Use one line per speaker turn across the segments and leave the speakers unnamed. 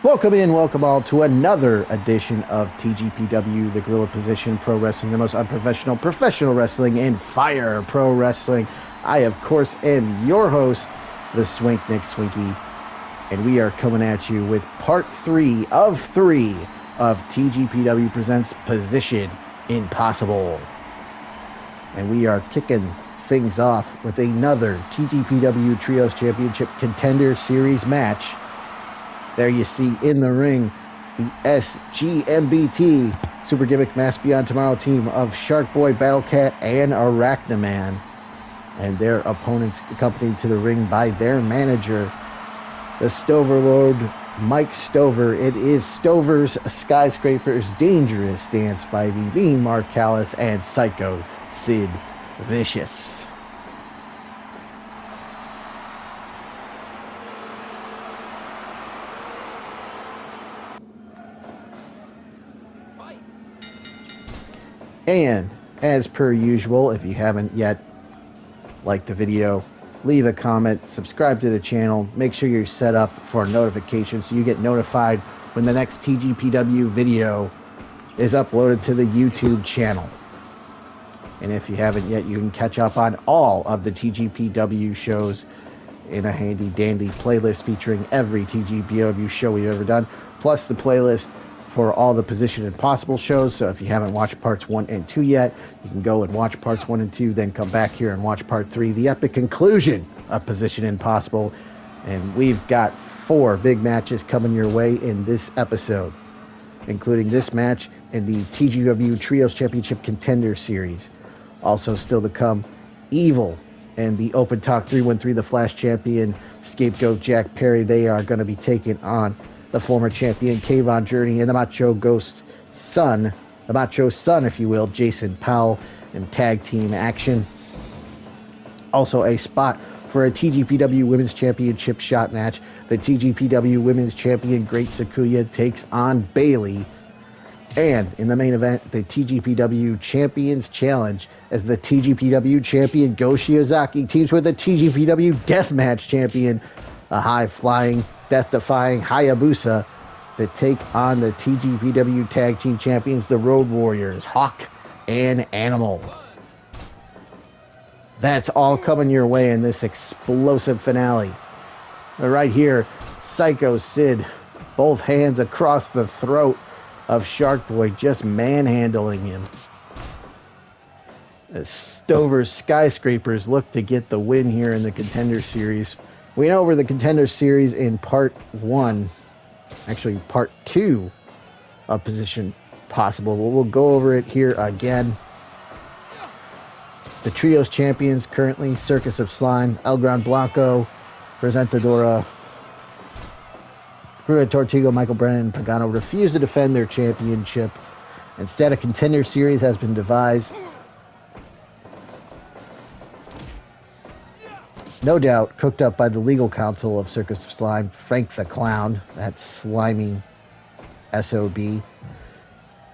Welcome in, welcome all to another edition of TGPW, the Guerrilla Position Pro Wrestling, the most unprofessional professional wrestling and fire pro wrestling. I, of course, am your host, the Swink Nick Swinky, and we are coming at you with part 3 of TGPW Presents Position Impossible. And we are kicking things off with another TGPW Trios Championship Contender Series match. There you see in the ring the SGMBT Super Gimmick Mask Beyond Tomorrow team of Shark Boy, Battlecat, and Arachnaman, and their opponents accompanied to the ring by their manager, the Stoverlord Mike Stover. It is Stover's Skyscrapers Dangerous Dan Spivey, Bean Mark Callous, and Psycho Sid Vicious. And as per usual, if you haven't yet liked the video, leave a comment, subscribe to the channel, make sure you're set up for notifications so you get notified when the next TGPW video is uploaded to the YouTube channel. And if you haven't yet, you can catch up on all of the TGPW shows in a handy dandy playlist featuring every TGPW show we've ever done, plus the playlist for all the Position Impossible shows. So if you haven't watched parts 1 and 2 yet, you can go and watch parts 1 and 2, then come back here and watch part 3, the epic conclusion of Position Impossible. And we've got 4 big matches coming your way in this episode, including this match in the TGPW Trios Championship Contender Series. Also still to come, Evil and the Open Talk 313, the Flash Champion, Scapegoat Jack Perry. They are going to be taking on the former champion, Kayvon Journey, and the Macho Son, if you will, Jason Powell, in tag team action. Also a spot for a TGPW Women's Championship shot match. The TGPW Women's Champion, Great Sakuya, takes on Bayley. And in the main event, the TGPW Champions Challenge, as the TGPW Champion Go Shiozaki teams with the TGPW Deathmatch Champion, a high-flying, death-defying Hayabusa, that take on the TGPW Tag Team Champions, the Road Warriors, Hawk and Animal. That's all coming your way in this explosive finale. But right here, Psycho Sid, both hands across the throat of Shark Boy, just manhandling him. As Stover's Skyscrapers look to get the win here in the Contender Series. We went over the Contender Series in part 1, actually part 2 of Position Possible. We'll go over it here again. The Trios Champions currently, Circus of Slime, El Gran Blanco, Presentadora, Cruz Tortigo, Michael Brennan, and Pagano refuse to defend their championship. Instead, a Contender Series has been devised. No doubt cooked up by the legal counsel of Circus of Slime, Frank the Clown, that slimy SOB.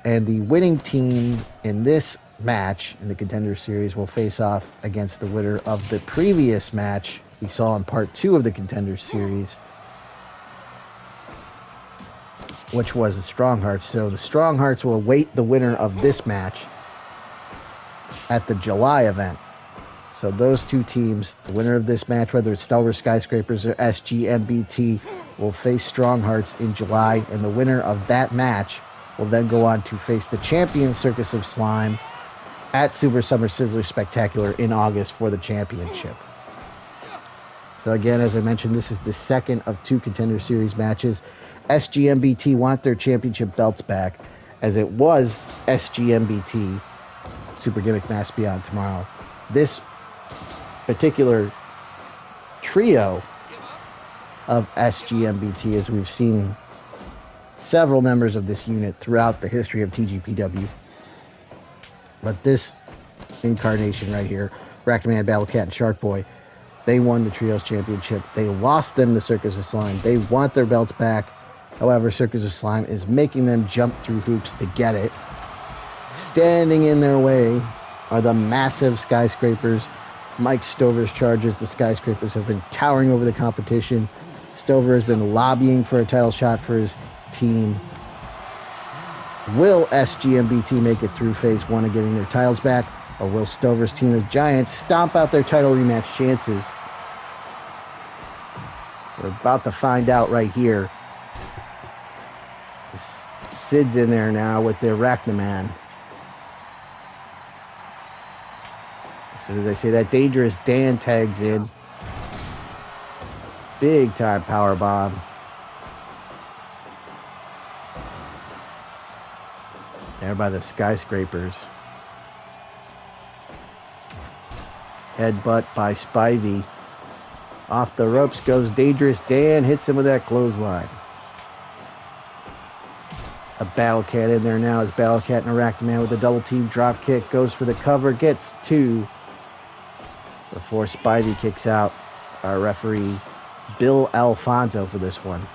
And the winning team in this match in the Contender Series will face off against the winner of the previous match we saw in part 2 of the Contender Series, which was the Strong Hearts. So the Strong Hearts will await the winner of this match at the July event. So those two teams, the winner of this match, whether it's Stover Skyscrapers or SGMBT, will face Strong Hearts in July, and the winner of that match will then go on to face the champion Circus of Slime at Super Summer Sizzler Spectacular in August for the championship. So again, as I mentioned, this is the second of 2 Contender Series matches. SGMBT want their championship belts back, as it was SGMBT Super Gimmick Mask Beyond Tomorrow. This particular trio of SGMBT, as we've seen several members of this unit throughout the history of TGPW. But this incarnation right here, Arachnaman, Battlecat, and Shark Boy, they won the Trios Championship. They lost them to Circus of Slime. They want their belts back. However, Circus of Slime is making them jump through hoops to get it. Standing in their way are the massive Skyscrapers. Mike Stover's charges. The Skyscrapers have been towering over the competition. Stover has been lobbying for a title shot for his team. Will SGMBT make it through phase 1 of getting their titles back? Or will Stover's team of Giants stomp out their title rematch chances? We're about to find out right here. Sid's in there now with the Arachnaman. As soon as I say that, Dangerous Dan tags in. Big time power bomb. There by the Skyscrapers. Headbutt by Spivey. Off the ropes goes Dangerous Dan. Hits him with that clothesline. A Battle Cat in there now as Battle Cat and Arachnaman with a double team drop kick. Goes for the cover. Gets 2. Before Spivey kicks out. Our referee Bill Alfonso for this one.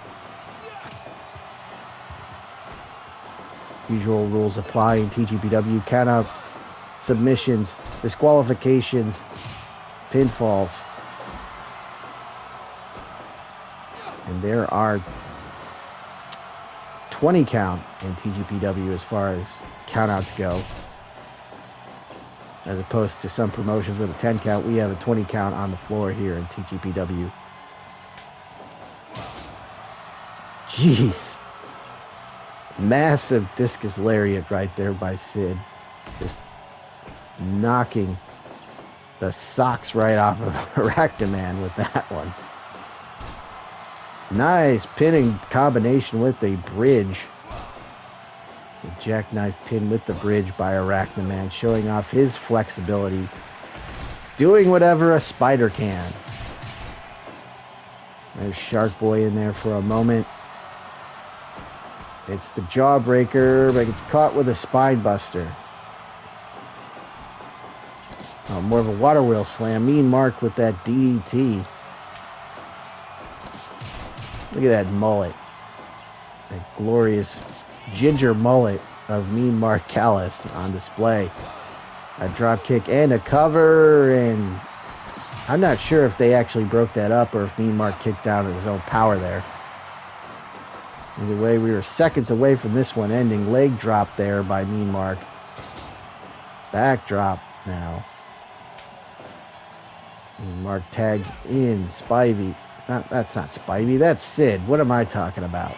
Usual rules apply in TGPW. Countouts, submissions, disqualifications, pinfalls. And there are 20 count in TGPW as far as countouts go. As opposed to some promotions with a 10 count, we have a 20 count on the floor here in TGPW. Jeez. Massive discus lariat right there by Sid. Just knocking the socks right off of Arachnaman with that one. Nice pinning combination with a bridge. The jackknife pin with the bridge by Arachnaman, showing off his flexibility. Doing whatever a spider can. There's Shark Boy in there for a moment. It's the jawbreaker, but it's caught with a spine buster. Oh, more of a water wheel slam. Mean Mark with that DDT. Look at that mullet. That glorious ginger mullet of Mean Mark Callous on display. A drop kick and a cover, and I'm not sure if they actually broke that up or if Mean Mark kicked out of his own power there. Either way, we were seconds away from this one ending. Leg drop there by Mean Mark. Backdrop now. Mean Mark tags in Spivey. That's not Spivey, that's Sid. What am I talking about?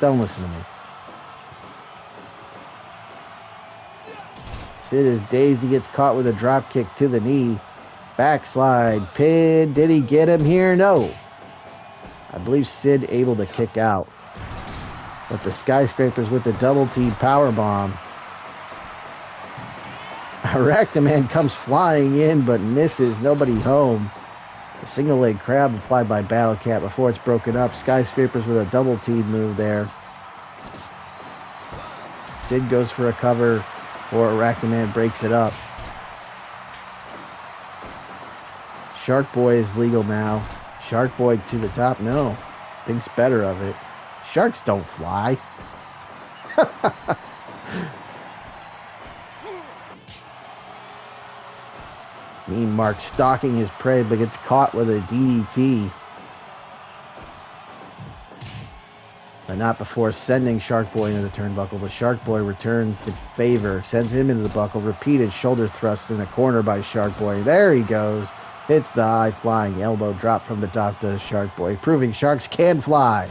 Don't listen to me. Sid is dazed. He gets caught with a drop kick to the knee. Backslide. Pin. Did he get him here? No. I believe Sid able to kick out. But the Skyscrapers with the double team power bomb. Arachnaman comes flying in but misses. Nobody home. A single leg crab applied by Battle Cat before it's broken up. Skyscrapers with a double team move there. Sid goes for a cover, or Arachnaman breaks it up. Shark Boy is legal now. Shark Boy to the top. No. Thinks better of it. Sharks don't fly. Mean Mark stalking his prey, but gets caught with a DDT. But not before sending Shark Boy into the turnbuckle. But Shark Boy returns the favor, sends him into the buckle. Repeated shoulder thrusts in the corner by Shark Boy. There he goes. Hits the high-flying elbow drop from the top to Shark Boy, proving Sharks can fly.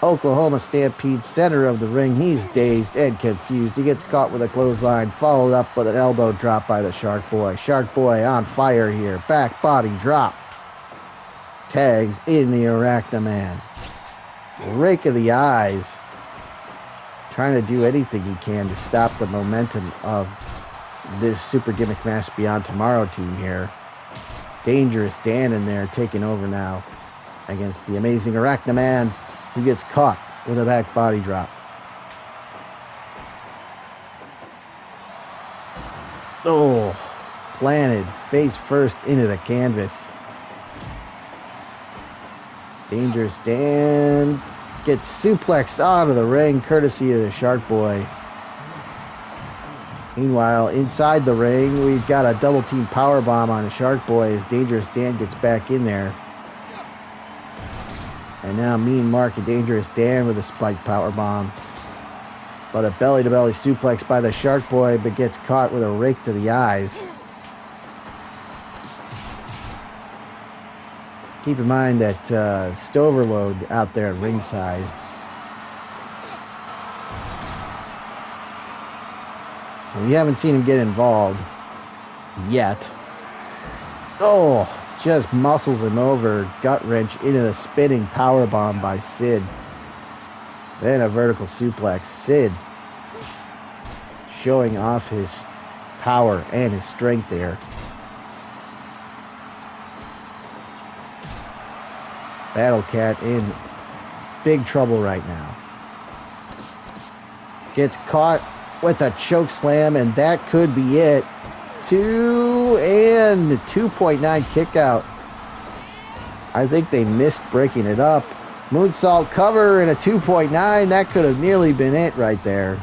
Oklahoma Stampede, center of the ring. He's dazed and confused. He gets caught with a clothesline, followed up with an elbow drop by the Shark Boy. Shark Boy on fire here. Back body drop. Tags in the Arachnaman. Rake of the eyes. Trying to do anything he can to stop the momentum of this Super Gimmick Match Beyond Tomorrow team here. Dangerous Dan in there taking over now against the amazing Arachnaman, who gets caught with a back body drop. Oh, planted face first into the canvas. Dangerous Dan gets suplexed out of the ring courtesy of the Shark Boy. Meanwhile, inside the ring, we've got a double team power bomb on a Shark Boy as Dangerous Dan gets back in there. And now Mean Mark and Dangerous Dan with a spike powerbomb. But a belly-to-belly suplex by the Shark Boy, but gets caught with a rake to the eyes. Keep in mind that Stoverload out there at ringside. We haven't seen him get involved yet. Oh, just muscles him over, gut wrench into the spinning powerbomb by Sid. Then a vertical suplex. Sid showing off his power and his strength there. Battle Cat in big trouble right now. Gets caught with a choke slam, and that could be it. 2.9 kick out. I think they missed breaking it up. Moonsault cover and a 2.9. That could have nearly been it right there.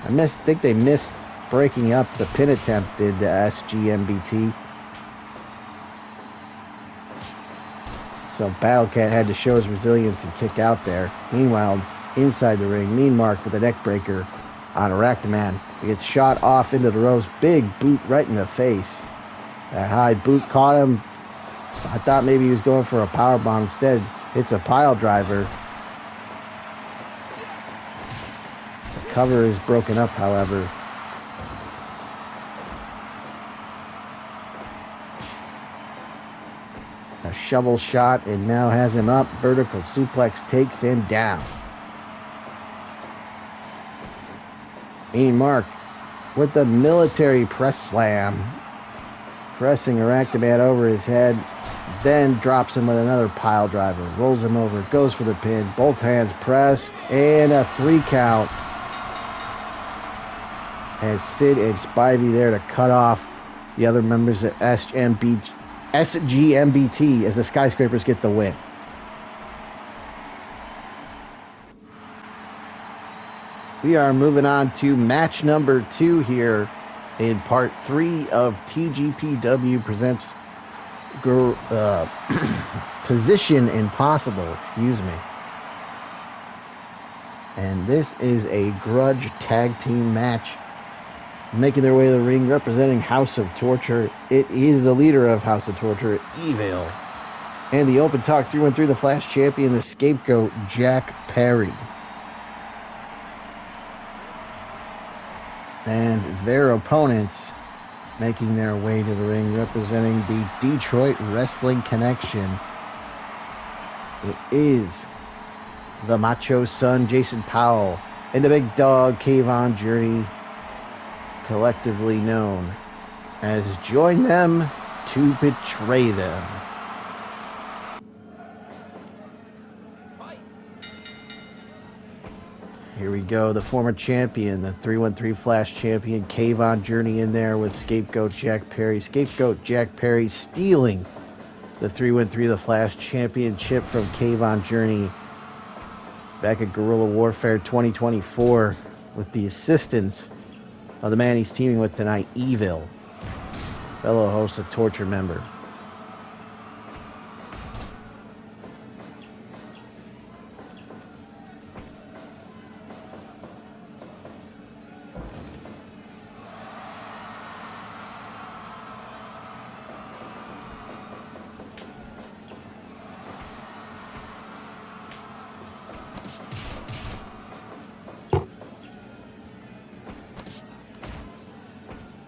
I think they missed breaking up the pin attempt, did the SGMBT. So Battlecat had to show his resilience and kick out there. Meanwhile, inside the ring, Mean Mark with a neck breaker on Arachnaman. He gets shot off into the ropes. Big boot right in the face. That high boot caught him. I thought maybe he was going for a powerbomb. Instead, it's a pile driver. The cover is broken up, however. A shovel shot, and now has him up. Vertical suplex takes him down. Mean Mark with the military press slam. Pressing Arachnaman over his head. Then drops him with another pile driver. Rolls him over. Goes for the pin. Both hands pressed. And a 3 count. And Sid and Spivey there to cut off the other members of SGMBT as the Skyscrapers get the win. We are moving on to match number 2 here in part 3 of TGPW presents Position Impossible, excuse me. And this is a grudge tag team match. Making their way to the ring, representing House of Torture. It is the leader of House of Torture, Evil. And the Open Talk 313, the Flash Champion, the Scapegoat, Jack Perry. And their opponents making their way to the ring, representing the Detroit Wrestling Connection. It is the Macho Son, Jason Powell, and the Big Dog, Kayvon Journey, collectively known as Join Them to Betray Them. Here we go, the former champion, the 313 Flash champion, Kayvon Journey in there with Scapegoat Jack Perry. Scapegoat Jack Perry stealing the 313 the Flash championship from Kayvon Journey back at Guerrilla Warfare 2024 with the assistance of the man he's teaming with tonight, Evil, fellow host of Torture member.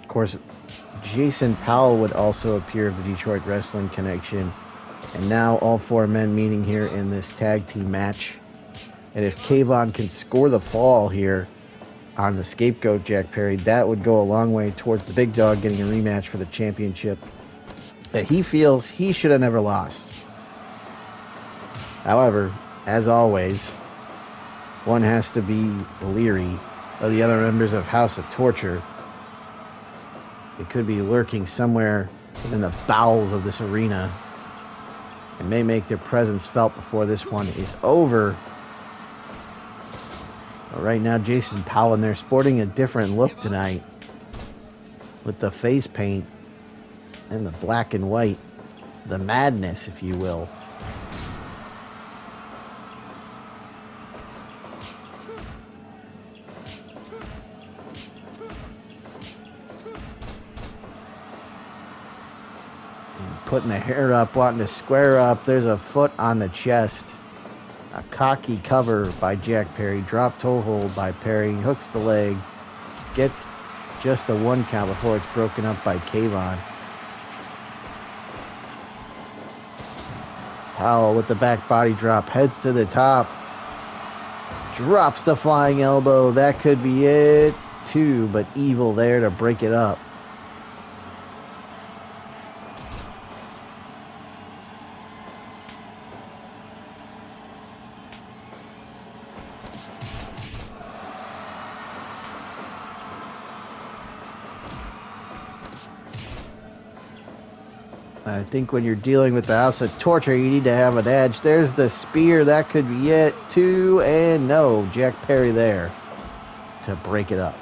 Of course, Jason Powell would also appear of the Detroit Wrestling Connection. And now all 4 men meeting here in this tag team match. And if Kayvon can score the fall here on the Scapegoat Jack Perry, that would go a long way towards the Big Dog getting a rematch for the championship that he feels he should have never lost. However, as always, one has to be leery of the other members of House of Torture. It could be lurking somewhere in the bowels of this arena and may make their presence felt before this one is over. But right now, Jason Powell, and they're sporting a different look tonight with the face paint and the black and white, the madness, if you will. putting the hair up, wanting to square up. There's a foot on the chest. A cocky cover by Jack Perry. Drop toe hold by Perry. Hooks the leg. Gets just a 1 count before it's broken up by Kayvon. Powell with the back body drop. Heads to the top. Drops the flying elbow. That could be it too, but Evil there to break it up. I think when you're dealing with the House of Torture, you need to have an edge. There's the spear. That could be it. 2 and no. Jack Perry there to break it up.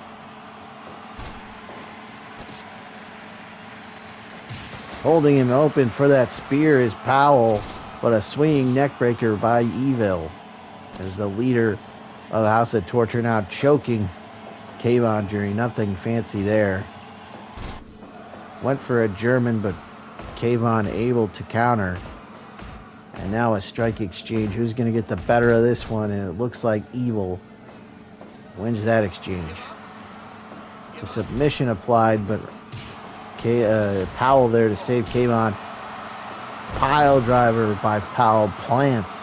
Holding him open for that spear is Powell, but a swinging neckbreaker by Evil. As the leader of the House of Torture now choking Kayvon Jury. Nothing fancy there. Went for a German, but Kayvon able to counter. And now a strike exchange. Who's going to get the better of this one? And it looks like Evil wins that exchange. The submission applied, but Powell there to save Kayvon. Pile driver by Powell plants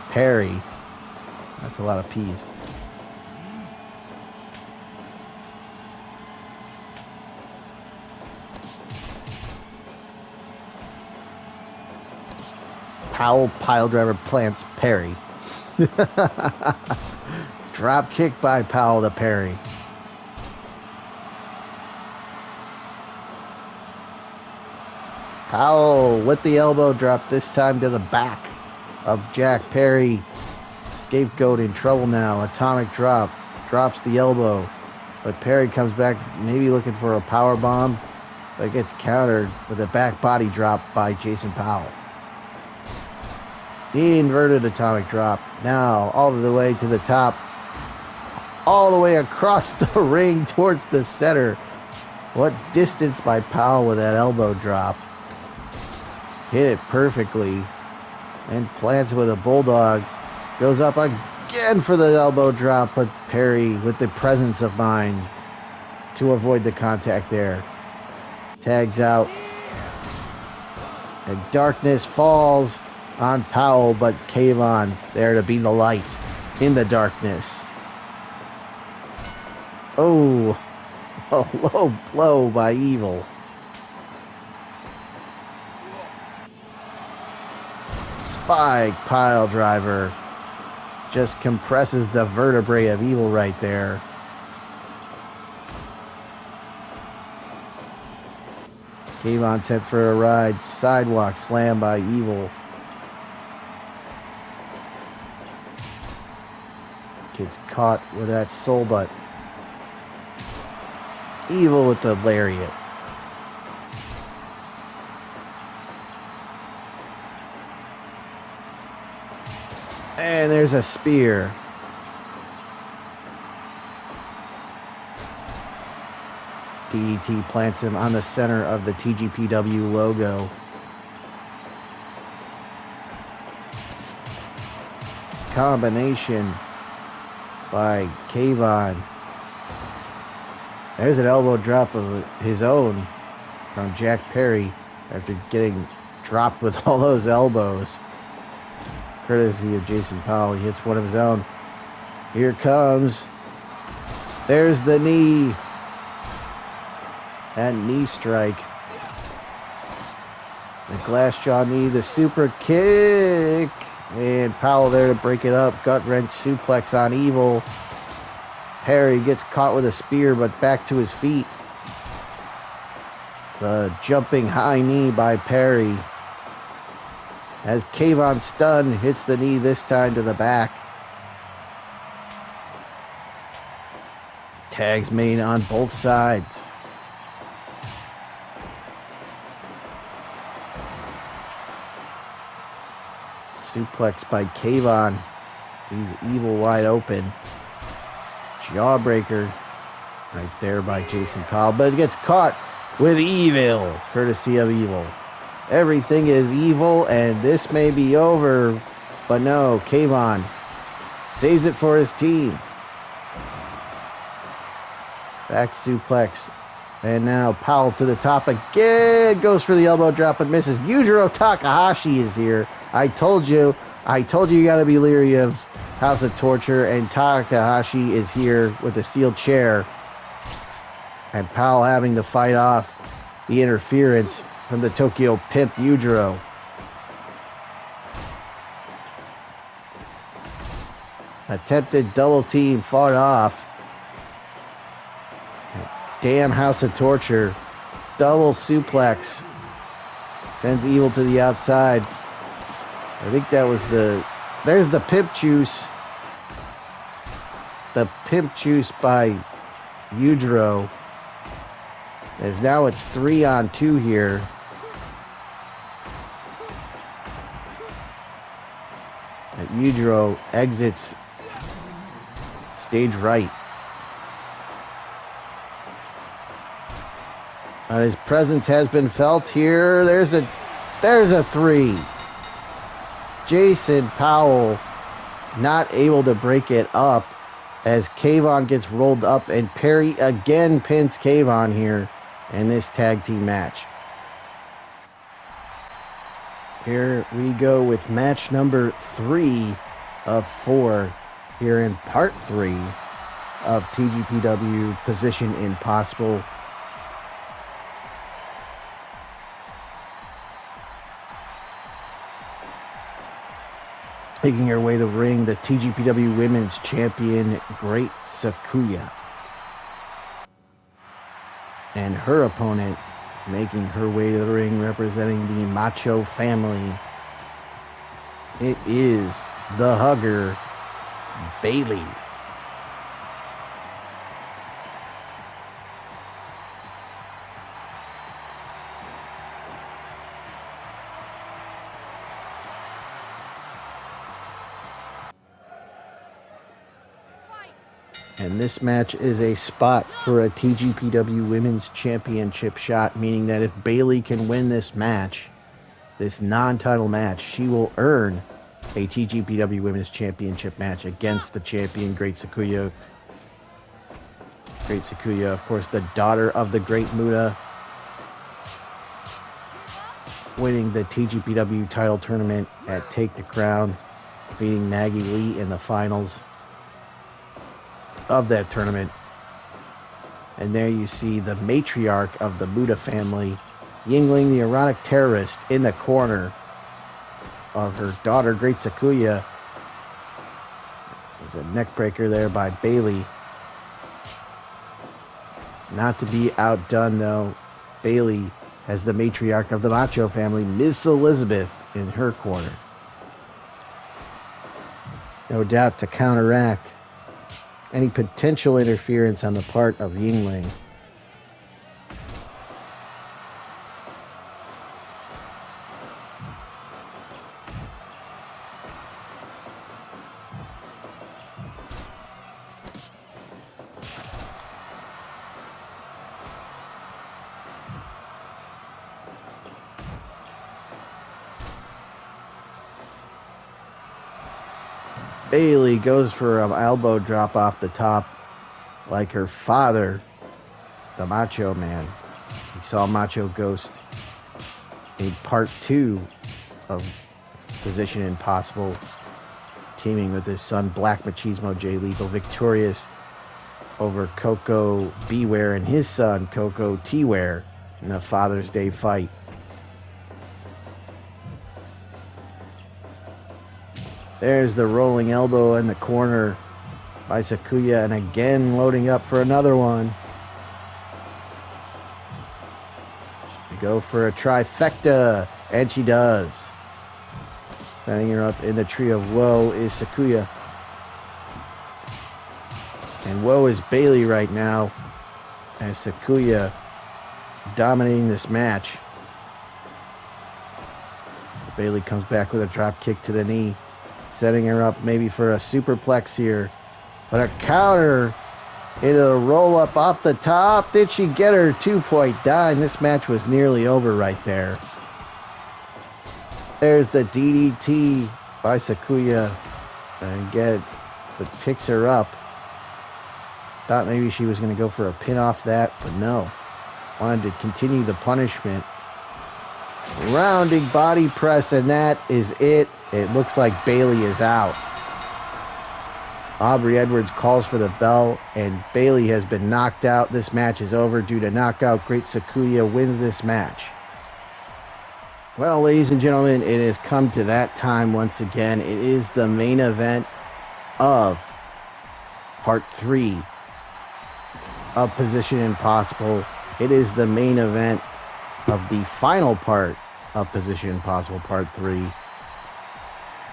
Perry. That's a lot of P's. Powell pile driver plants Perry. Drop kick by Powell to Perry. Powell with the elbow drop, this time to the back of Jack Perry. Scapegoat in trouble now. Atomic drop. Drops the elbow. But Perry comes back, maybe looking for a power bomb. But gets countered with a back body drop by Jason Powell. The inverted atomic drop. Now all the way to the top. All the way across the ring towards the center. What distance by Powell with that elbow drop. Hit it perfectly. And plants with a bulldog. Goes up again for the elbow drop. But Perry with the presence of mind to avoid the contact there. Tags out. And darkness falls on Powell, but Kayvon there to be the light in the darkness. Oh, a low blow by Evil. Spike pile driver just compresses the vertebrae of Evil right there. Kayvon sent for a ride. Sidewalk slam by Evil. Gets caught with that soul butt. Evil with the lariat. And there's a spear. DDT plants him on the center of the TGPW logo. Combination by Kayvon. There's an elbow drop of his own from Jack Perry after getting dropped with all those elbows. Courtesy of Jason Powell. He hits one of his own. Here comes. There's the knee. That knee strike. The glass jaw knee. The super kick. And Powell there to break it up. Gut wrench suplex on Evil. Perry gets caught with a spear, but back to his feet. The jumping high knee by Perry. As Kayvon stunned, hits the knee this time to the back. Tags made on both sides. Suplex by Kayvon. He's Evil wide open. Jawbreaker right there by Jason Powell, but it gets caught with Evil, courtesy of Evil. Everything is evil, and this may be over. But no, Kayvon saves it for his team. Back suplex. And now Powell to the top again. Goes for the elbow drop but misses. Yujiro Takahashi is here. I told you you got to be leery of House of Torture. And Takahashi is here with a steel chair. And Powell having to fight off the interference from the Tokyo Pimp Yujiro. Attempted double team fought off. Damn House of Torture. Double suplex. Sends Evil to the outside. I think that was there's the Pimp Juice. The Pimp Juice by Yujiro. As now it's 3-on-2 here. And Yujiro exits stage right. His presence has been felt here. There's a 3. Jason Powell not able to break it up as Kayvon gets rolled up, and Perry again pins Kayvon here in this tag team match. Here we go with match number 3 of 4 here in part 3 of TGPW Position Impossible. Making her way to ring, the TGPW Women's Champion, Great Sakuya. And her opponent, making her way to the ring, representing the Macho family, it is the Hugger, Bayley. And this match is a spot for a TGPW Women's Championship shot, meaning that if Bayley can win this match, this non-title match, she will earn a TGPW Women's Championship match against the champion, Great Sakuya. Great Sakuya, of course, the daughter of the Great Muta, winning the TGPW title tournament at Take the Crown, beating Maggie Lee in the finals of that tournament. And there you see the matriarch of the Muta family, Yingling, the erotic terrorist, in the corner of her daughter, Great Sakuya. There's a neck breaker there by Bayley. Not to be outdone, though, Bayley has the matriarch of the Macho family, Miss Elizabeth, in her corner. No doubt to counteract any potential interference on the part of Yingling. Bayley goes for an elbow drop off the top like her father, the Macho Man. We saw Macho Ghost in part 2 of Position Impossible, teaming with his son Black Machismo Jay Lethal, victorious over Coco Beware and his son Coco T-Ware in the Father's Day fight. There's the rolling elbow in the corner by Sakuya, and again loading up for another one. She go for a trifecta, and she does. Setting her up in the tree of woe is Sakuya. And woe is Bayley right now, as Sakuya dominating this match. Bayley comes back with a drop kick to the knee, setting her up maybe for a superplex here. But a counter into the roll-up off the top. Did she get her 2-point dime? This match was nearly over right there. There's the DDT by Sakuya. And but picks her up. Thought maybe she was going to go for a pin off that, but no. Wanted to continue the punishment. Rounding body press, and that is it. It looks like Bayley is out. Aubrey Edwards calls for the bell, and Bayley has been knocked out. This match is over due to knockout. Great Sakuya wins this match. Well, ladies and gentlemen, it has come to that time once again. It is the main event of Part 3 of Position Impossible. It is the main event of the final part of Position Impossible Part 3.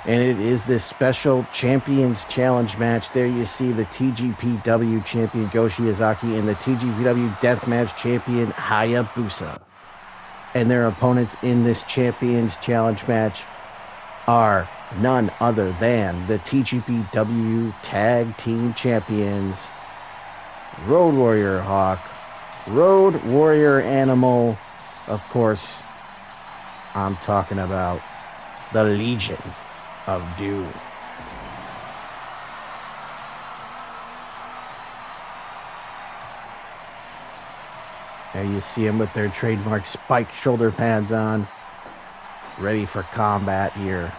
And it is this special Champions Challenge match. There you see the TGPW Champion Go Shiozaki and the TGPW Deathmatch Champion Hayabusa. And their opponents in this Champions Challenge match are none other than the TGPW Tag Team Champions, Road Warrior Hawk, Road Warrior Animal, of course, I'm talking about the Legion of Doom. There you see them with their trademark spiked shoulder pads on, ready for combat here.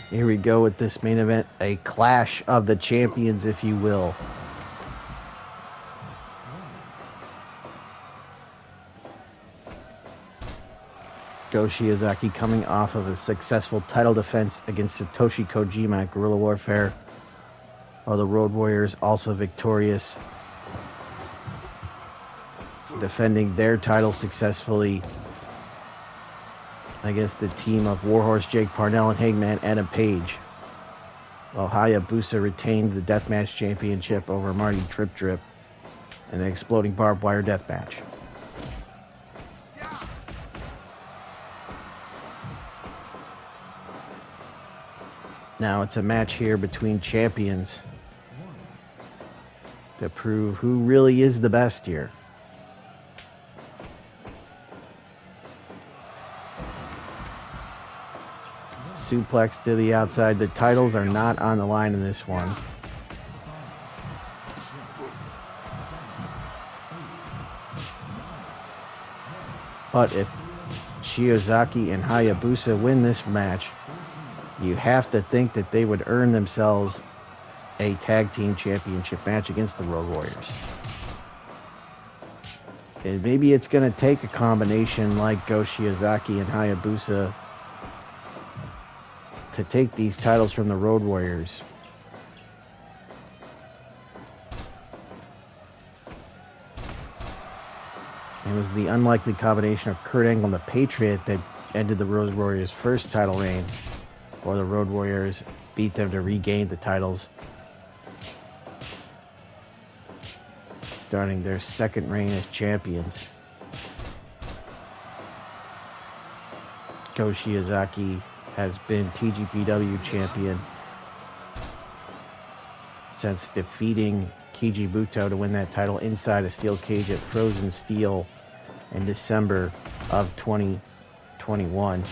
Here we go with this main event, a clash of the champions, if you will. Go Shiozaki coming off of a successful title defense against Satoshi Kojima at Guerrilla Warfare, while the Road Warriors also victorious, defending their title successfully against the team of Warhorse Jake Parnell and Hangman Adam Page, while Hayabusa retained the Deathmatch Championship over Marty Trip Trip in an exploding barbed wire deathmatch. Now it's a match here between champions to prove who really is the best here. Suplex to the outside. The titles are not on the line in this one. But if Shiozaki and Hayabusa win this match, you have to think that they would earn themselves a tag team championship match against the Road Warriors. And maybe it's going to take a combination like Go Shiozaki and Hayabusa to take these titles from the Road Warriors. It was the unlikely combination of Kurt Angle and the Patriot that ended the Road Warriors' first title reign, or the Road Warriors beat them to regain the titles, starting their second reign as champions. Go Shiozaki has been TGPW champion since defeating Keiji Muto to win that title inside a steel cage at Frozen Steel in December of 2021.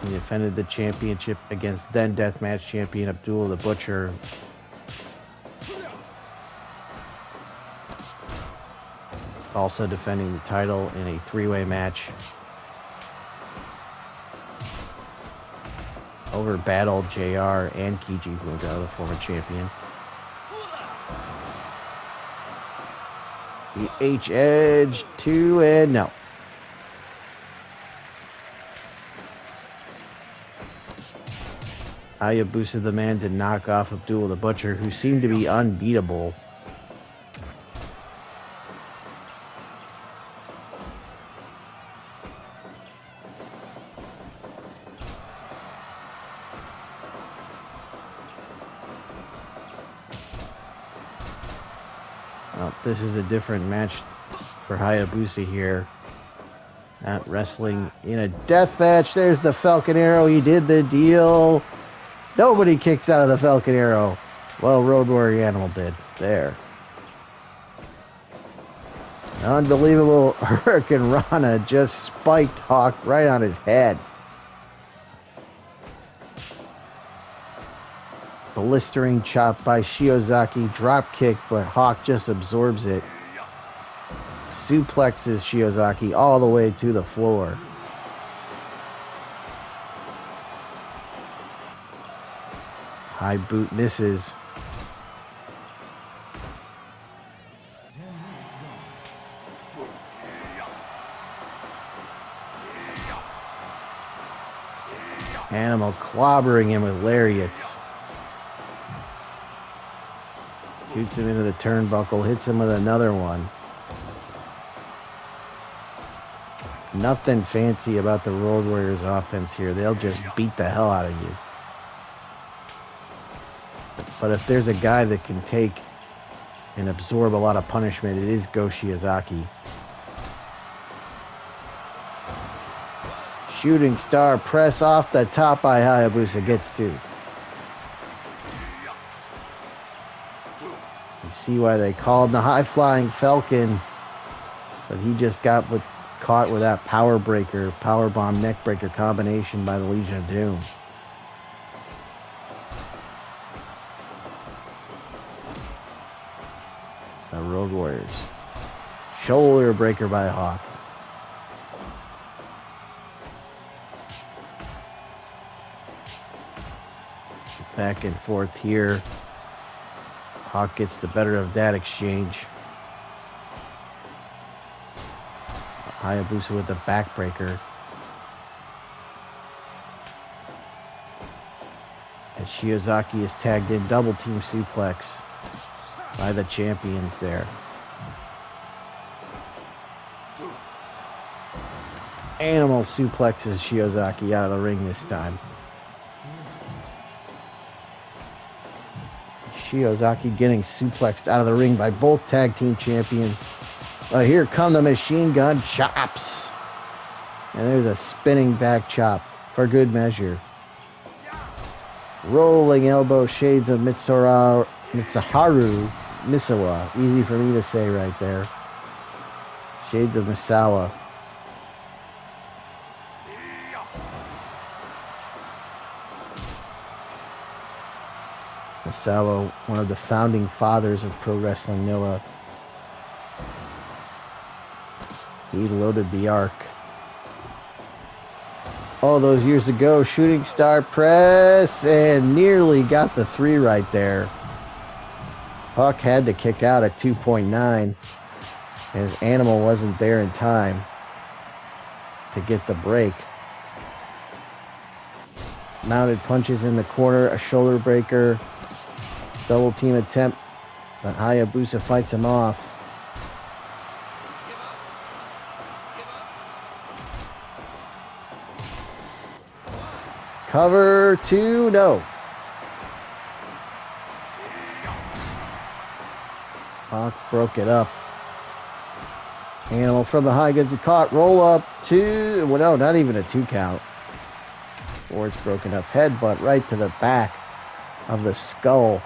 He defended the championship against then Deathmatch champion Abdullah the Butcher. Also defending the title in a three-way match over Battle JR and Keiji Muto, the former champion. The H-Edge 2 and no. Hayabusa the man to knock off Abdullah the Butcher, who seemed to be unbeatable. Well, this is a different match for Hayabusa here. Not wrestling in a death match. There's the Falcon Arrow. He did the deal. Nobody kicks out of the Falcon Arrow. Well, Road Warrior Animal did. There. Unbelievable Hurricane Rana just spiked Hawk right on his head. Blistering chop by Shiozaki. Drop kick, but Hawk just absorbs it. Suplexes Shiozaki all the way to the floor. High boot misses. Animal clobbering him with lariats. Shoots him into the turnbuckle, hits him with another one. Nothing fancy about the Road Warriors offense here. They'll just beat the hell out of you. But if there's a guy that can take and absorb a lot of punishment, it is Go Shiozaki. Shooting star press off the top by Hayabusa gets two. You see why they called the high-flying Falcon, but he just got caught with that power bomb neck breaker combination by the Legion of Doom. The Road Warriors. Shoulder breaker by Hawk. Back and forth here. Hawk gets the better of that exchange. Hayabusa with the backbreaker. And Shiozaki is tagged in, double team suplex by the champions there. Animal suplexes Shiozaki out of the ring this time. Shiozaki getting suplexed out of the ring by both tag team champions. Here come the machine gun chops. And there's a spinning back chop for good measure. Rolling elbow, shades of Mitsuharu Misawa. Easy for me to say right there. Shades of Misawa. Misawa, one of the founding fathers of Pro Wrestling Noah. He loaded the arc. All those years ago, shooting star press, and nearly got the 3 right there. Hawk had to kick out at 2.9. His Animal wasn't there in time to get the break. Mounted punches in the corner, a shoulder breaker, double team attempt, but Hayabusa fights him off. Cover 2, no. Hawk broke it up. Animal from behind gets caught. Roll up 2. Well, no, not even a 2 count. Or it's broken up. Headbutt right to the back of the skull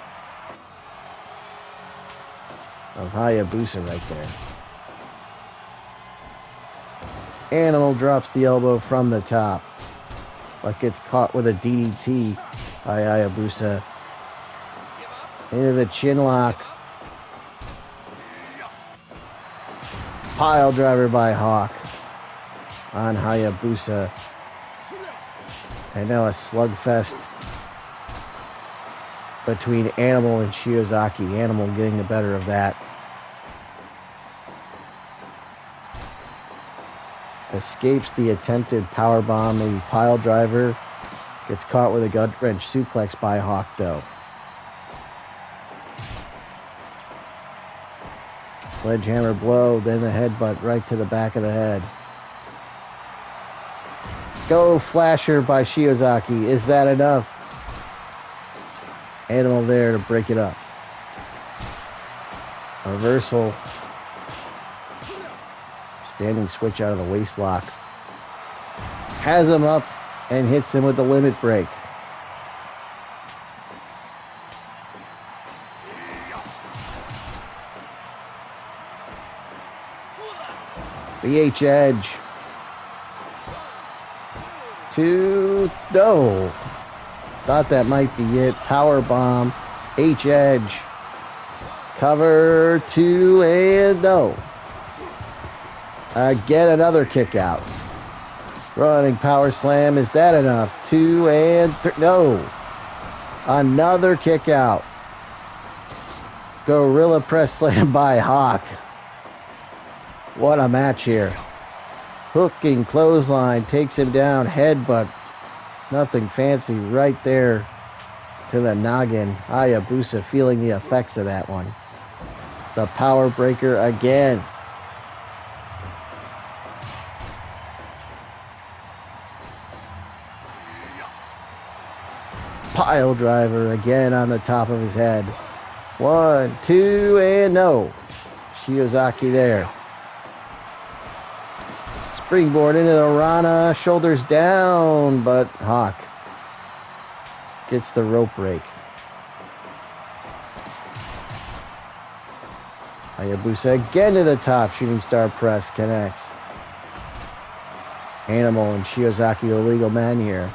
of Hayabusa right there. Animal drops the elbow from the top. But gets caught with a DDT by Hayabusa. Into the chin lock. Pile driver by Hawk on Hayabusa. And now a slugfest between Animal and Shiozaki. Animal getting the better of that. Escapes the attempted powerbomb, maybe pile driver. Gets caught with a gut wrench suplex by Hawk though. Sledgehammer blow, then the headbutt right to the back of the head. Go flasher by Shiozaki. Is that enough? Animal there to break it up. Reversal. Standing switch out of the waist lock. Has him up and hits him with the limit break. The H edge. No. Thought that might be it. Power bomb. H edge. Cover 2 and no. Get another kick out. Running power slam. Is that enough? 2 and 3. No. Another kick out. Gorilla press slam by Hawk. What a match here. Hooking clothesline. Takes him down. Headbutt. Nothing fancy right there to the noggin. Hayabusa feeling the effects of that one. The power breaker again. Pile driver again on the top of his head. 1, 2, and no. Shiozaki there. Springboard into the Rana. Shoulders down, but Hawk gets the rope break. Hayabusa again to the top. Shooting star press connects. Animal and Shiozaki, the legal man here.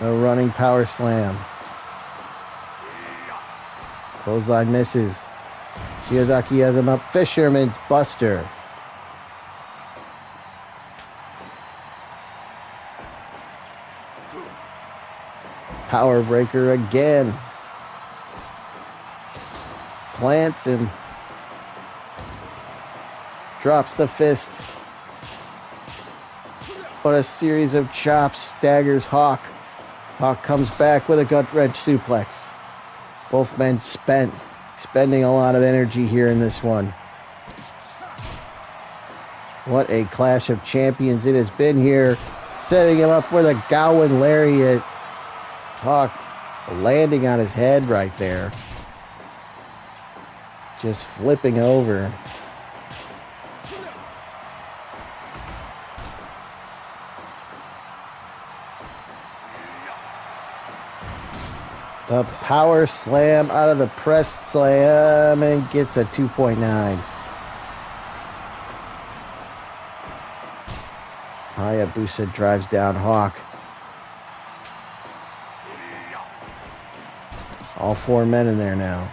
A running power slam. Clothesline misses. Shiozaki has him up. Fisherman's Buster. Power breaker again. Plants him. Drops the fist. But a series of chops staggers Hawk. Hawk comes back with a gut wrench suplex. Both men spending a lot of energy here in this one. What a clash of champions it has been here. Setting him up with a Gowan lariat. Hawk landing on his head right there. Just flipping over. The power slam out of the press slam and gets a 2.9. Hayabusa drives down Hawk. All 4 men in there now.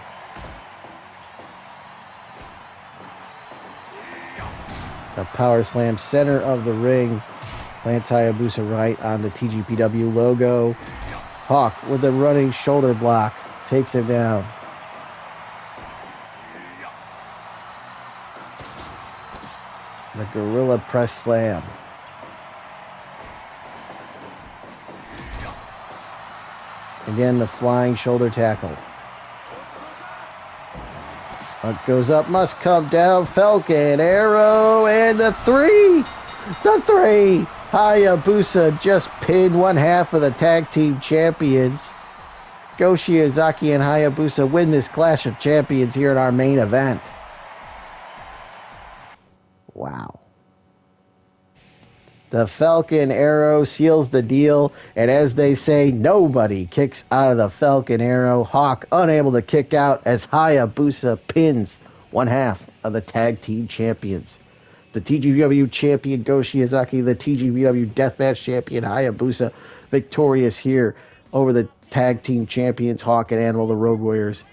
The power slam center of the ring. Plants Hayabusa right on the TGPW logo. Hawk with a running shoulder block. Takes him down. The Gorilla press slam. Again, the flying shoulder tackle. What goes up must come down. Falcon arrow and the 3. The 3. Hayabusa just pinned 1/2 of the tag team champions. Go Shiozaki and Hayabusa win this Clash of Champions here in our main event. Wow. The Falcon arrow seals the deal, and as they say, nobody kicks out of the Falcon arrow. Hawk unable to kick out as Hayabusa pins 1/2 of the tag team champions. The TGPW Champion Go Shiozaki, the TGPW Deathmatch Champion Hayabusa, victorious here over the tag team champions Hawk and Animal, the Road Warriors,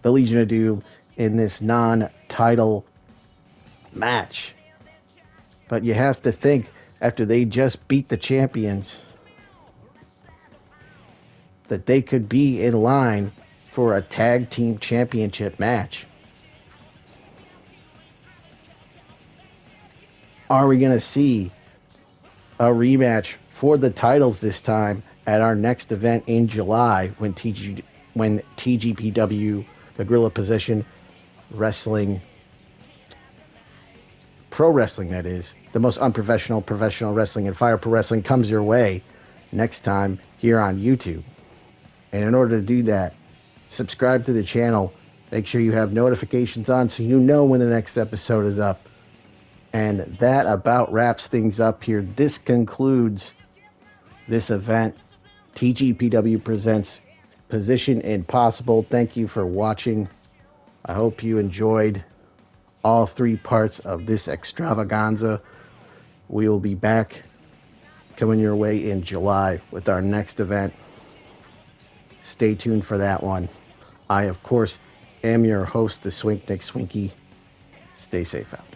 the Legion of Doom, in this non-title match. But you have to think, after they just beat the champions, that they could be in line for a tag team championship match. Are we going to see a rematch for the titles this time at our next event in July when TGPW, the Guerrilla Position Wrestling, Pro Wrestling that is, the most unprofessional professional wrestling and Fire Pro Wrestling comes your way next time here on YouTube? And in order to do that, subscribe to the channel. Make sure you have notifications on so you know when the next episode is up. And that about wraps things up here. This concludes this event. TGPW presents Position Impossible. Thank you for watching. I hope you enjoyed all 3 parts of this extravaganza. We will be back coming your way in July with our next event. Stay tuned for that one. I, of course, am your host, the Swinknik Swinky. Stay safe out.